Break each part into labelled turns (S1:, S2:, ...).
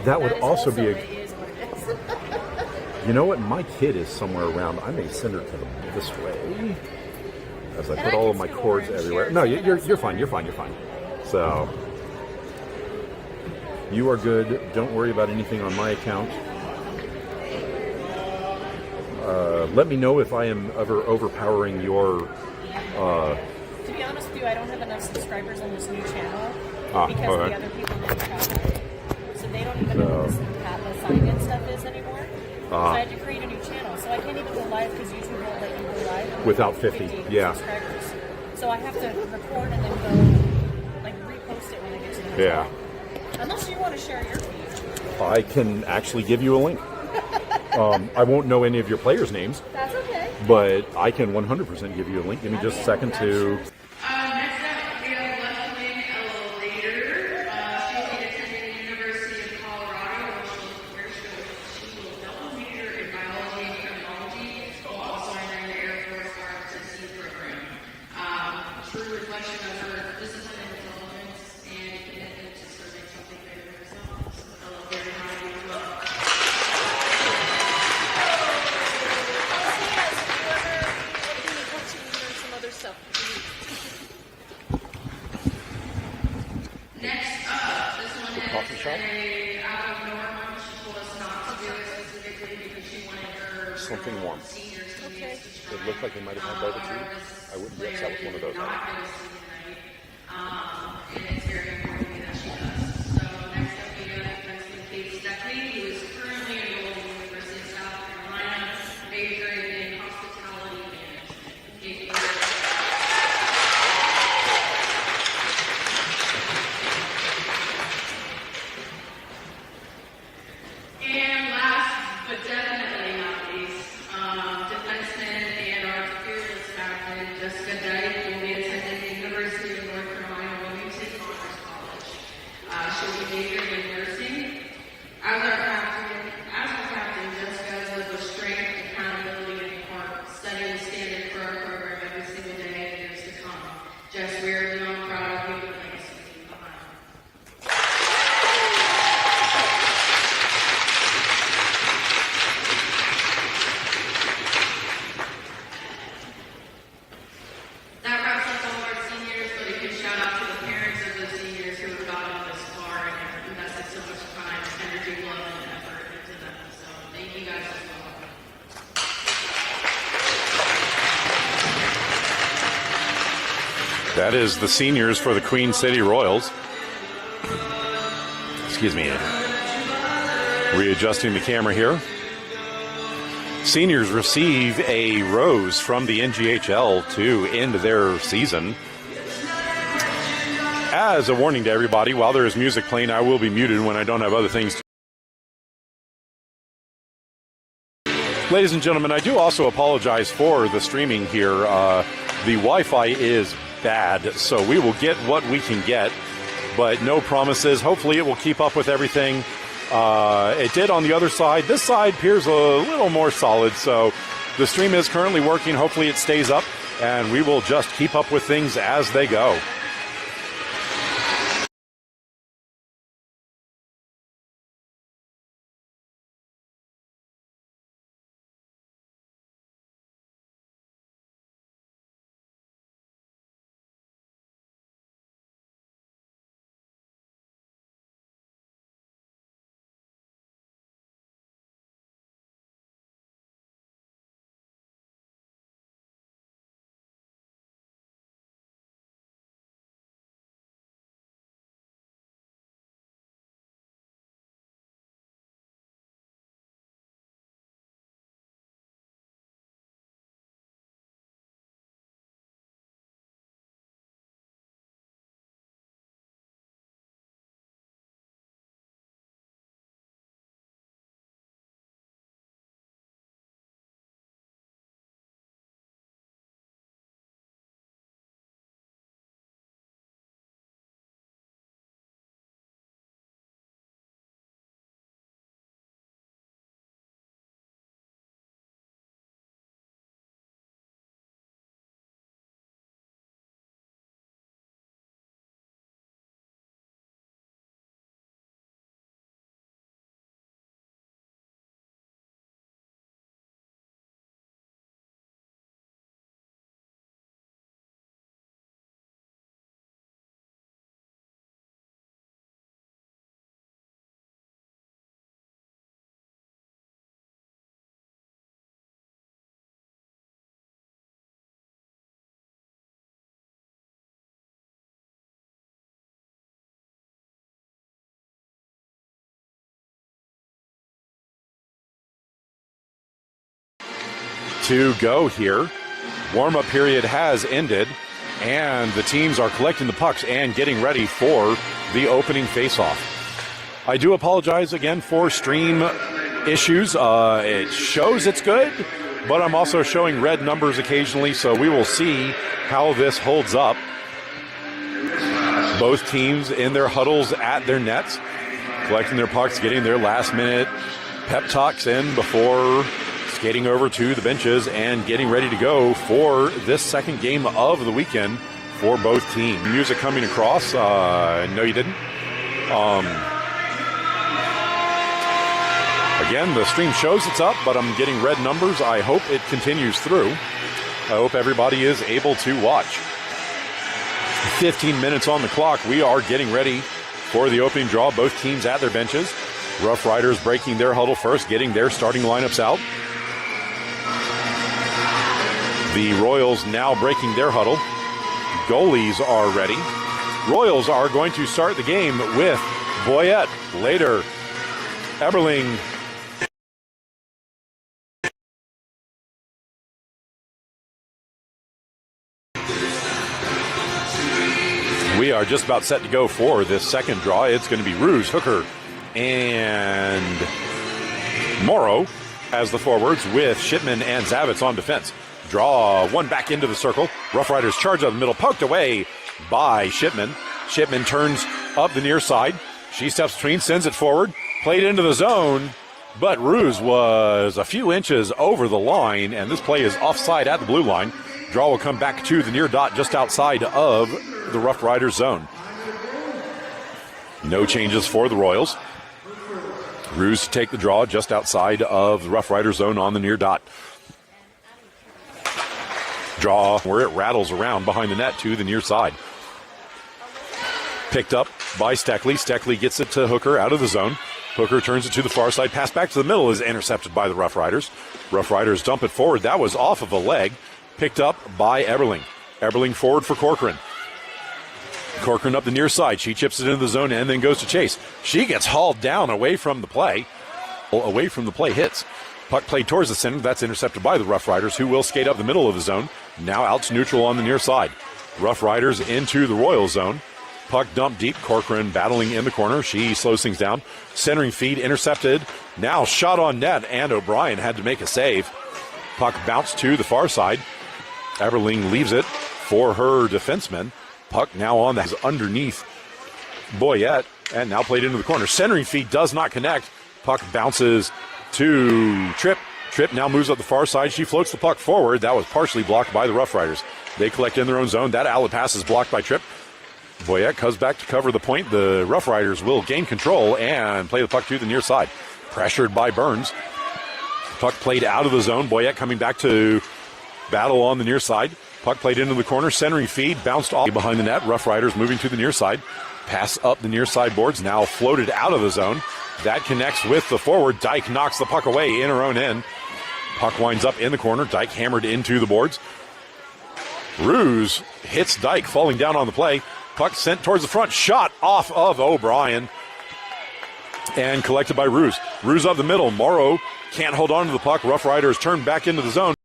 S1: That would
S2: is
S1: also be
S2: it is what it is.
S1: You know what? My kid is somewhere around. I may send her to this way as I put all of my cords everywhere. No, you're fine. You're fine. You're fine. So you are good. Don't worry about anything on my account. Let me know if I am ever overpowering your.
S2: To be honest with you, I don't have enough subscribers on this new channel because
S1: okay.
S2: the other people didn't have it. So they don't even know what the sign-in stuff is anymore. So I had to create a new channel. So I can't even go live because YouTube won't let you go live
S1: Without 50
S2: subscribers. So I have to record and then go like repost it when I get to the next one. Unless you want to share your feed.
S1: I can actually give you a link. I won't know any of your players' names.
S2: That's okay.
S1: But I can 100% give you a link. Give me just a second to...
S3: Next up, we have Leslie Later. She'll be attending the University of Colorado, where she will double major in biology and criminology, while also entering the Air Force ROTC program. True reflection of her discipline and intelligence and commitment to serving something bigger than herself. So, hello, very high as well. Next up, this one is a out of norm. She told us not to do it specifically because she wanted her
S1: Something warm.
S3: seniors to use to try.
S1: It looked like they might have had barbecue. I wouldn't be upset with one of those.
S3: Not go to senior night. And it's very important that she does. So next up we have President Kate Steckley, who is currently enrolled in the University of South Carolina, majoring in hospitality management. Kate, and last, but definitely not least, defenseman and our fearless captain, Jessica Dyke, will be attending the University of North Carolina Wilmington Commerce College. She'll be majoring in nursing. As our captain, Jessica has lived with strength, accountability, and heart, setting the standard for our program every single day and years to come. Jess, we are beyond proud of you and legacy you behind. That wraps up all of our seniors, but a huge shout out to the parents of those seniors who have gotten this far and have invested so much time, energy, love, and effort into them. So thank you guys as well.
S1: That is the seniors for the Queen City Royals. Excuse me. Readjusting the camera here. Seniors receive a rose from the NGHL to end their season. As a warning to everybody, while there is music playing, I will be muted when I don't have other things to. Ladies and gentlemen, I do also apologize for the streaming here. The Wi-Fi is bad, so we will get what we can get, but no promises. Hopefully it will keep up with everything. It did on the other side. This side appears a little more solid, so the stream is currently working. Hopefully it stays up, and we will just keep up with things as they go. to go here. Warm-up period has ended, and the teams are collecting the pucks and getting ready for the opening face-off. I do apologize again for stream issues. It shows it's good, but I'm also showing red numbers occasionally, so we will see how this holds up. Both teams in their huddles at their nets, collecting their pucks, getting their last-minute pep talks in before skating over to the benches and getting ready to go for this second game of the weekend for both teams. Music coming across. No, you didn't. Again, the stream shows it's up, but I'm getting red numbers. I hope it continues through. I hope everybody is able to watch. 15 minutes on the clock. We are getting ready for the opening draw. Both teams at their benches. Roughriders breaking their huddle first, getting their starting lineups out. The Royals now breaking their huddle. Goalies are ready. Royals are going to start the game with Boyette, later Eberling, we are just about set to go for this second draw. It's going to be Ruse, Hooker, and Morrow as the forwards with Shipman and Zavitz on defense. Draw one back into the circle. Roughriders charge up the middle, poked away by Shipman. Shipman turns up the near side. She steps between, sends it forward, played into the zone, but Ruse was a few inches over the line, and this play is offside at the blue line. Draw will come back to the near dot just outside of the Roughriders zone. No changes for the Royals. Ruse to take the draw just outside of the Roughriders zone on the near dot. Draw where it rattles around behind the net to the near side. Picked up by Steckley. Steckley gets it to Hooker out of the zone. Hooker turns it to the far side. Pass back to the middle is intercepted by the Roughriders. Roughriders dump it forward. That was off of a leg. Picked up by Eberling. Eberling forward for Corcoran. Corcoran up the near side. She chips it into the zone and then goes to chase. She gets hauled down away from the play. Away from the play hits. Puck played towards the center. That's intercepted by the Roughriders, who will skate up the middle of the zone. Now out to neutral on the near side. Roughriders into the Royal zone. Puck dumped deep. Corcoran battling in the corner. She slows things down. Centering feed intercepted. Now shot on net, and O'Brien had to make a save. Puck bounced to the far side. Eberling leaves it for her defenseman. Puck now on that is underneath Boyette, and now played into the corner. Centering feed does not connect. Puck bounces to Tripp. Tripp now moves up the far side. She floats the puck forward. That was partially blocked by the Roughriders. They collect in their own zone. That outlet pass is blocked by Tripp. Boyette comes back to cover the point. The Roughriders will gain control and play the puck to the near side. Pressured by Burns. Puck played out of the zone. Boyette coming back to battle on the near side. Puck played into the corner. Centering feed bounced off behind the net. Roughriders moving to the near side. Pass up the near side boards. Now floated out of the zone. That connects with the forward. Dyke knocks the puck away in her own end. Puck winds up in the corner. Dyke hammered into the boards. Ruse hits Dyke, falling down on the play. Puck sent towards the front. Shot off of O'Brien. And collected by Ruse. Ruse up the middle. Morrow can't hold on to the puck. Roughriders turn back into the zone.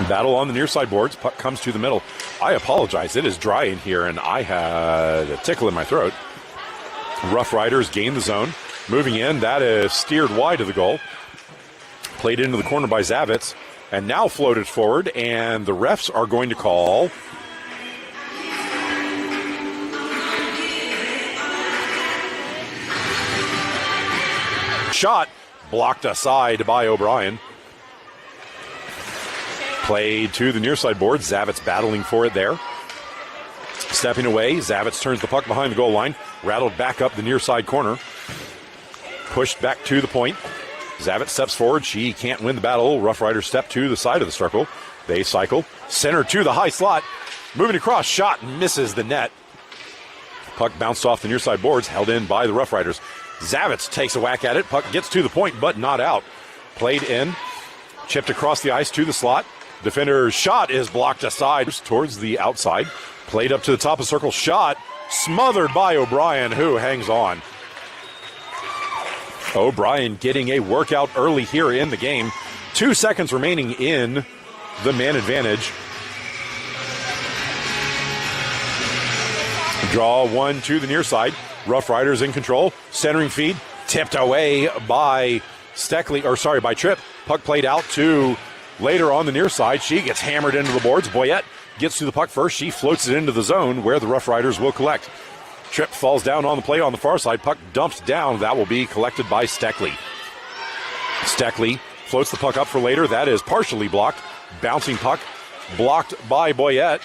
S1: Battle on the near side boards. Puck comes to the middle. I apologize. It is dry in here, and I had a tickle in my throat. Roughriders gain the zone. Moving in. That is steered wide of the goal. Played into the corner by Zavitz. And now floated forward, and the refs are going to call shot. Blocked aside by O'Brien. Played to the near side board. Zavitz battling for it there. Stepping away. Zavitz turns the puck behind the goal line. Rattled back up the near side corner. Pushed back to the point. Zavitz steps forward. She can't win the battle. Roughriders step to the side of the circle. They cycle. Center to the high slot. Moving across. Shot misses the net. Puck bounced off the near side boards. Held in by the Roughriders. Zavitz takes a whack at it. Puck gets to the point, but not out. Played in. Chipped across the ice to the slot. Defender's shot is blocked aside towards the outside. Played up to the top of the circle. Shot smothered by O'Brien, who hangs on. O'Brien getting a workout early here in the game. 2 seconds remaining in the man advantage. Draw one to the near side. Roughriders in control. Centering feed. Tipped away by by Tripp. Puck played out to later on the near side. She gets hammered into the boards. Boyette gets to the puck first. She floats it into the zone where the Roughriders will collect. Tripp falls down on the play on the far side. Puck dumped down. That will be collected by Steckley. Steckley floats the puck up for later. That is partially blocked. Bouncing puck blocked by Boyette.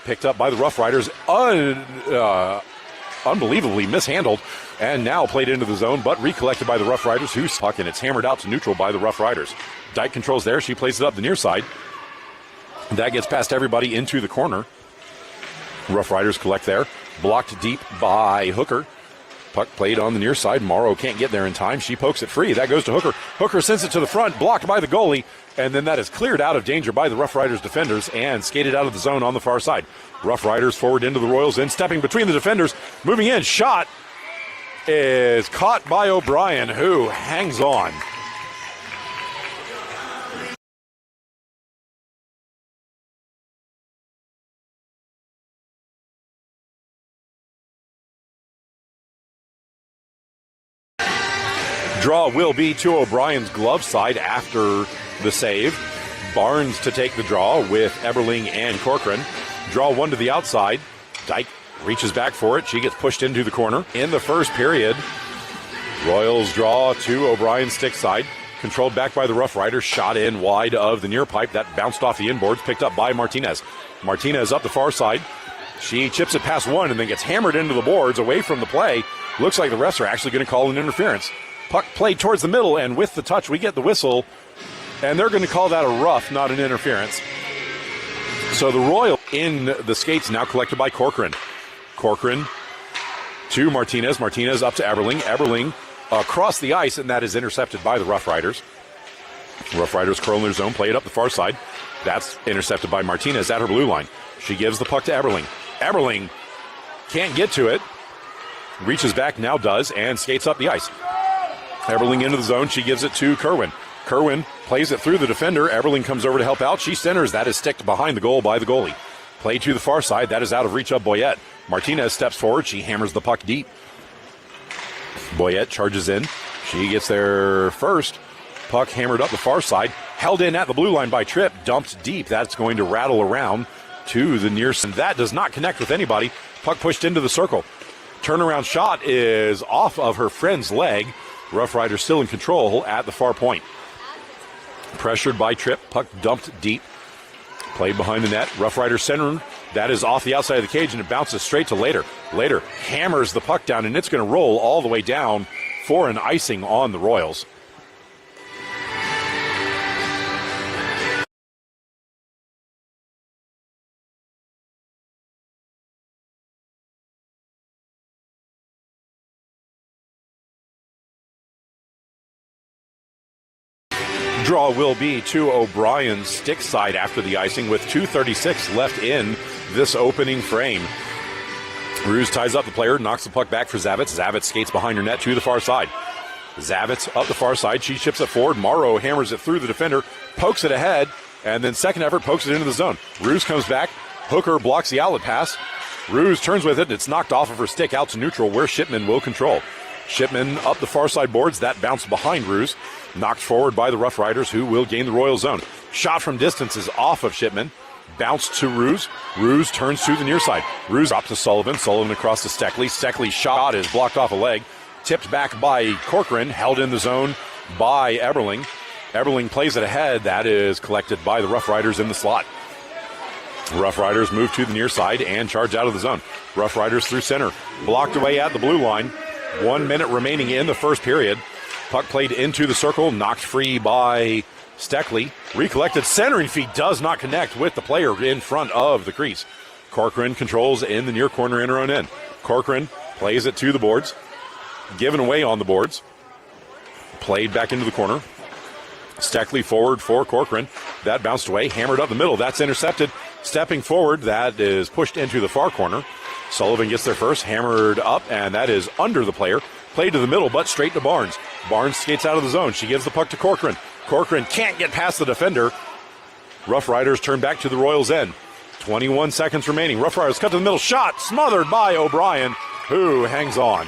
S1: Picked up by the Roughriders. Unbelievably mishandled. And now played into the zone, but recollected by the Roughriders, who's puck, and it's hammered out to neutral by the Roughriders. Dyke controls there. She plays it up the near side. That gets past everybody into the corner. Roughriders collect there. Blocked deep by Hooker. Puck played on the near side. Morrow can't get there in time. She pokes it free. That goes to Hooker. Hooker sends it to the front, blocked by the goalie, and then that is cleared out of danger by the Roughriders defenders and skated out of the zone on the far side. Roughriders forward into the Royals in, stepping between the defenders, moving in. Shot is caught by O'Brien, who hangs on. Draw will be to O'Brien's glove side after the save. Barnes to take the draw with Eberling and Corcoran. Draw one to the outside. Dyke reaches back for it. She gets pushed into the corner. In the first period, Royals draw to O'Brien's stick side. Controlled back by the Roughriders. Shot in wide of the near pipe. That bounced off the inboards. Picked up by Martinez. Martinez up the far side. She chips it past one and then gets hammered into the boards away from the play. Looks like the refs are actually going to call an interference. Puck played towards the middle, and with the touch, we get the whistle. And they're going to call that a rough, not an interference. So the Royal in the skates now collected by Corcoran. Corcoran to Martinez. Martinez up to Eberling. Eberling across the ice, and that is intercepted by the Roughriders. Roughriders curl in their zone, play it up the far side. That's intercepted by Martinez at her blue line. She gives the puck to Eberling. Eberling can't get to it. Reaches back, now does, and skates up the ice. Eberling into the zone. She gives it to Kerwin. Kerwin plays it through the defender. Eberling comes over to help out. She centers. That is sticked behind the goal by the goalie. Play to the far side. That is out of reach of Boyette. Martinez steps forward. She hammers the puck deep. Boyette charges in. She gets there first. Puck hammered up the far side. Held in at the blue line by Tripp. Dumped deep. That's going to rattle around to the near side. That does not connect with anybody. Puck pushed into the circle. Turnaround shot is off of her friend's leg. Roughriders still in control at the far point. Pressured by Tripp. Puck dumped deep. Played behind the net. Roughriders centering. That is off the outside of the cage, and it bounces straight to Later. Later hammers the puck down, and it's going to roll all the way down for an icing on the Royals. Draw will be to O'Brien's stick side after the icing with 2:36 left in this opening frame. Ruse ties up the player, knocks the puck back for Zavitz. Zavitz skates behind her net to the far side. Zavitz up the far side. She chips it forward. Morrow hammers it through the defender, pokes it ahead, and then second effort pokes it into the zone. Ruse comes back. Hooker blocks the outlet pass. Ruse turns with it, and it's knocked off of her stick out to neutral where Shipman will control. Shipman up the far side boards. That bounced behind Ruse. Knocked forward by the Roughriders, who will gain the Royal zone. Shot from distance is off of Shipman. Bounced to Ruse. Ruse turns to the near side. Ruse up to Sullivan. Sullivan across to Steckley. Steckley's shot is blocked off a leg. Tipped back by Corcoran. Held in the zone by Eberling. Eberling plays it ahead. That is collected by the Roughriders in the slot. Roughriders move to the near side and charge out of the zone. Roughriders through center. Blocked away at the blue line. 1 minute remaining in the first period. Puck played into the circle, knocked free by Steckley. Recollected centering feed does not connect with the player in front of the crease. Corcoran controls in the near corner in her own end. Corcoran plays it to the boards. Given away on the boards. Played back into the corner. Steckley forward for Corcoran. That bounced away, hammered up the middle. That's intercepted. Stepping forward, that is pushed into the far corner. Sullivan gets there first, hammered up, and that is under the player. Play to the middle, but straight to Barnes. Barnes skates out of the zone. She gives the puck to Corcoran. Corcoran can't get past the defender. Roughriders turn back to the Royals' end. 21 seconds remaining. Roughriders cut to the middle. Shot smothered by O'Brien, who hangs on.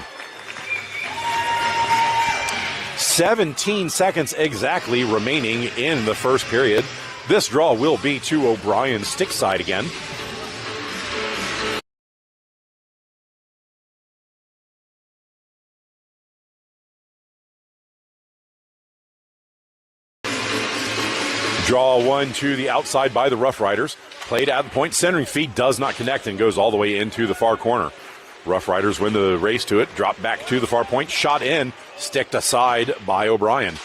S1: 17 seconds exactly remaining in the first period. This draw will be to O'Brien's stick side again. Draw one to the outside by the Roughriders. Played at the point. Centering feed does not connect and goes all the way into the far corner. Roughriders win the race to it. Drop back to the far point. Shot in. Sticked aside by O'Brien.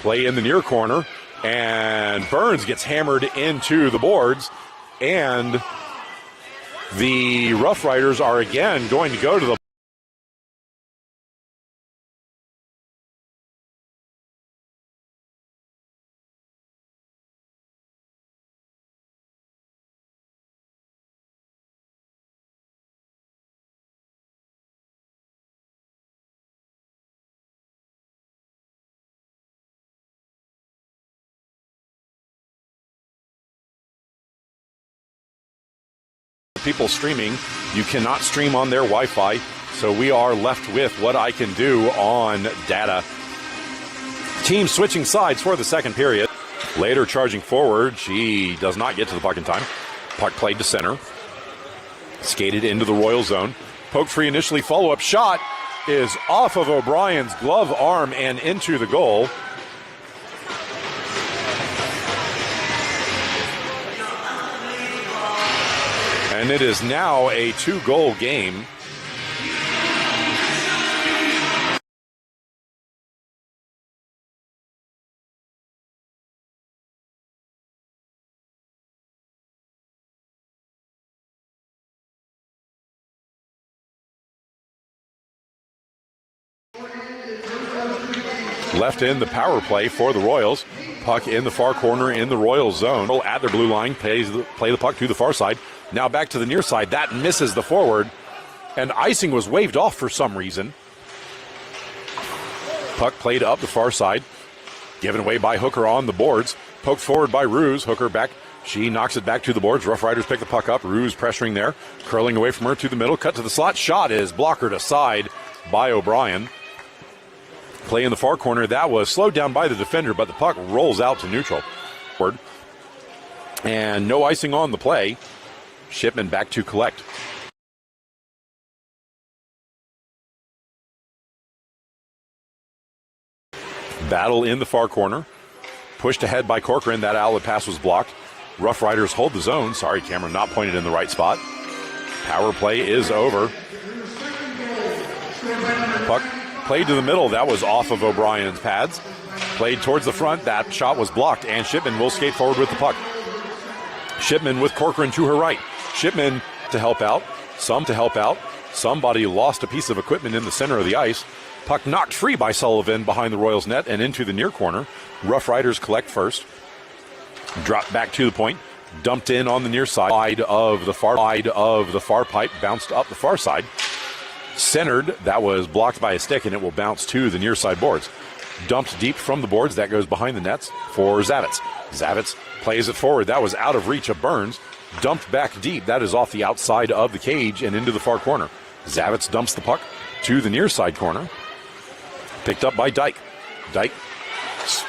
S1: Play in the near corner. And Burns gets hammered into the boards. And the Roughriders are again going to go to the people streaming. You cannot stream on their Wi-Fi, so we are left with what I can do on data. Team switching sides for the second period. Later charging forward. She does not get to the puck in time. Puck played to center. Skated into the Royal zone. Poke free initially. Follow-up shot is off of O'Brien's glove arm and into the goal. And it is now a 2-goal game. Left in the power play for the Royals. Puck in the far corner in the Royals zone. At their blue line, play the puck to the far side. Now back to the near side. That misses the forward. And icing was waved off for some reason. Puck played up the far side. Given away by Hooker on the boards. Poked forward by Ruse. Hooker back. She knocks it back to the boards. Roughriders pick the puck up. Ruse pressuring there. Curling away from her to the middle. Cut to the slot. Shot is blockered aside by O'Brien. Play in the far corner. That was slowed down by the defender, but the puck rolls out to neutral. And no icing on the play. Shipman back to collect. Battle in the far corner. Pushed ahead by Corcoran. That outlet pass was blocked. Roughriders hold the zone. Sorry, camera not pointed in the right spot. Power play is over. Puck played to the middle. That was off of O'Brien's pads. Played towards the front. That shot was blocked, and Shipman will skate forward with the puck. Shipman with Corcoran to her right. Shipman to help out. Some to help out. Somebody lost a piece of equipment in the center of the ice. Puck knocked free by Sullivan behind the Royals net and into the near corner. Roughriders collect first. Dropped back to the point. Dumped in on the near side of the far pipe. Bounced up the far side. Centered. That was blocked by a stick, and it will bounce to the near side boards. Dumped deep from the boards. That goes behind the nets for Zavitz. Zavitz plays it forward. That was out of reach of Burns. Dumped back deep. That is off the outside of the cage and into the far corner. Zavitz dumps the puck to the near side corner. Picked up by Dyke. Dyke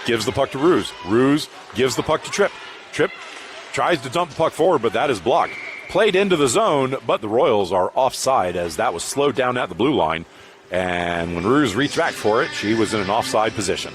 S1: gives the puck to Ruse. Ruse gives the puck to Tripp. Tripp tries to dump the puck forward, but that is blocked. Played into the zone, but the Royals are offside as that was slowed down at the blue line. And when Ruse reached back for it, she was in an offside position.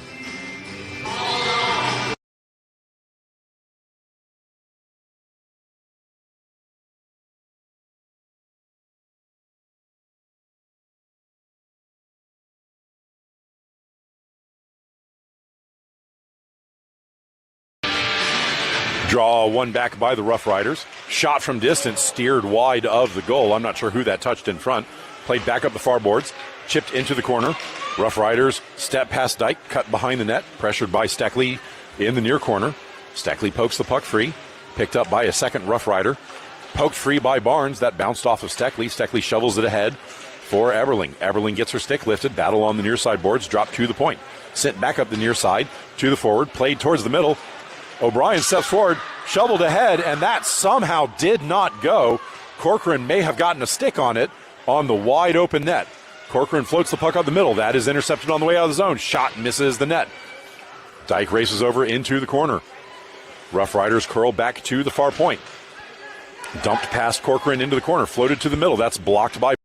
S1: Draw one back by the Roughriders. Shot from distance, steered wide of the goal. I'm not sure who that touched in front. Played back up the far boards. Chipped into the corner. Roughriders step past Dyke, cut behind the net. Pressured by Steckley in the near corner. Steckley pokes the puck free. Picked up by a second Roughrider. Poked free by Barnes. That bounced off of Steckley. Steckley shovels it ahead. for Eberling. Eberling gets her stick lifted. Battle on the near side boards. Drop to the point. Sent back up the near side to the forward. Played towards the middle. O'Brien steps forward. Shoveled ahead, and that somehow did not go. Corcoran may have gotten a stick on it on the wide open net. Corcoran floats the puck up the middle. That is intercepted on the way out of the zone. Shot misses the net. Dyke races over into the corner. Roughriders curl back to the far point. Dumped past Corcoran into the corner. Floated to the middle. That's blocked by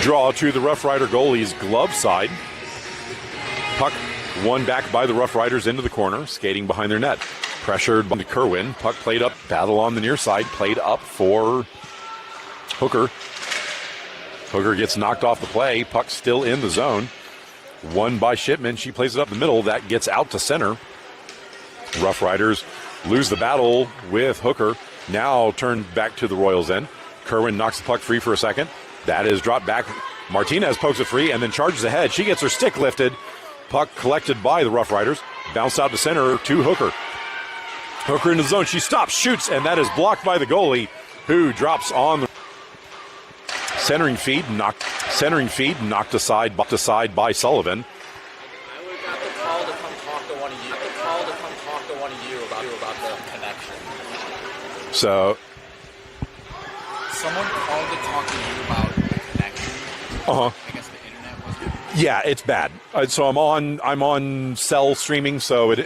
S1: draw to the Rough Rider goalie's glove side. Puck won back by the Rough Riders into the corner, skating behind their net. Pressured by Kerwin. Puck played up. Battle on the near side. Played up for Hooker. Hooker gets knocked off the play. Puck still in the zone. Won by Shipman. She plays it up the middle. That gets out to center. Rough Riders lose the battle with Hooker. Now turned back to the Royals end. Kerwin knocks the puck free for a second. That is dropped back. Martinez pokes it free and then charges ahead. She gets her stick lifted. Puck collected by the Rough Riders. Bounce out to center to Hooker. Hooker in the zone. She stops, shoots, and that is blocked by the goalie, who drops on the centering feed, knocked aside by Sullivan.
S4: I would have to call to come talk to one of you. I could call to come talk to one of you about the connection.
S1: So
S4: Someone called to talk to you about the connection. I guess the internet was good.
S1: yeah, it's bad. So I'm on cell streaming, so it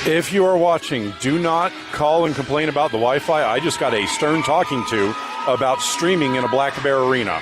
S1: If you are watching, do not call and complain about the Wi-Fi. I just got a stern talking to about streaming in a Black Bear arena.